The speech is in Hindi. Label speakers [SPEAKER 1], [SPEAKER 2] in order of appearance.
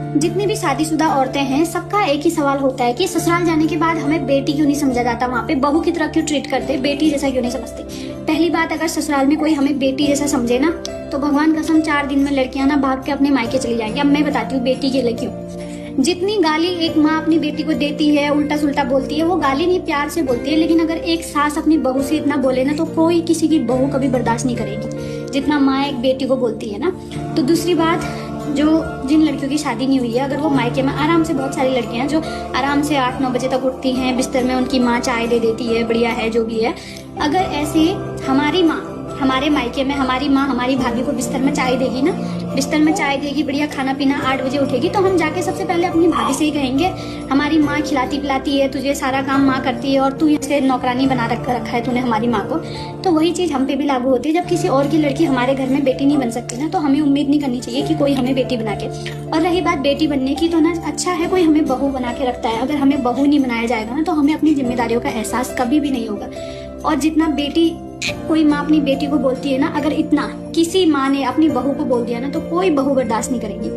[SPEAKER 1] जितनी भी शादीशुदा औरतें हैं सबका एक ही सवाल होता है कि ससुराल जाने के बाद हमें बेटी क्यों नहीं समझा जाता, वहाँ पे बहू की तरह क्यों ट्रीट करते, बेटी जैसा क्यों नहीं समझते। पहली बात, अगर ससुराल में कोई हमें बेटी जैसा समझे ना तो भगवान कसम 4 दिन में लड़कियां ना भाग के अपने मायके चली जाएंगी। अब मैं बताती हूँ बेटी के लिए क्यों। जितनी गाली एक माँ अपनी बेटी को देती है, उल्टा सुल्टा बोलती है, वो गाली नहीं प्यार से बोलती है, लेकिन अगर एक सास अपनी बहू से इतना बोले ना तो कोई किसी की बहू कभी बर्दाश्त नहीं करेगी जितना माँ एक बेटी को बोलती है ना। तो दूसरी बात, जो जिन लड़कियों की शादी नहीं हुई है, अगर वो मायके में आराम से, बहुत सारी लड़कियां जो आराम से 8-9 बजे तक उठती हैं, बिस्तर में उनकी माँ चाय दे देती है, बढ़िया है जो भी है। अगर ऐसे हमारी माँ हमारे मायके में, हमारी माँ हमारी भाभी को बिस्तर में चाय देगी ना, बिस्तर में चाय देगी, बढ़िया खाना पीना 8 बजे उठेगी, तो हम जाके सबसे पहले अपनी भाभी से ही कहेंगे हमारी माँ खिलाती पिलाती है, तुझे सारा काम माँ करती है और तू ऐसे नौकरानी बना रखा है तूने हमारी माँ को। तो वही चीज हम पे भी लागू होती है। जब किसी और की लड़की हमारे घर में बेटी नहीं बन सकती ना, तो हमें उम्मीद नहीं करनी चाहिए कि कोई हमें बेटी बना के। और रही बात बेटी बनने की, तो ना अच्छा है कोई हमें बहू बना के रखता है। अगर हमें बहू नहीं बनाया जाएगा ना तो हमें अपनी जिम्मेदारियों का एहसास कभी भी नहीं होगा। और जितना बेटी, कोई माँ अपनी बेटी को बोलती है ना, अगर इतना किसी माँ ने अपनी बहू को बोल दिया ना तो कोई बहू बर्दाश्त नहीं करेगी।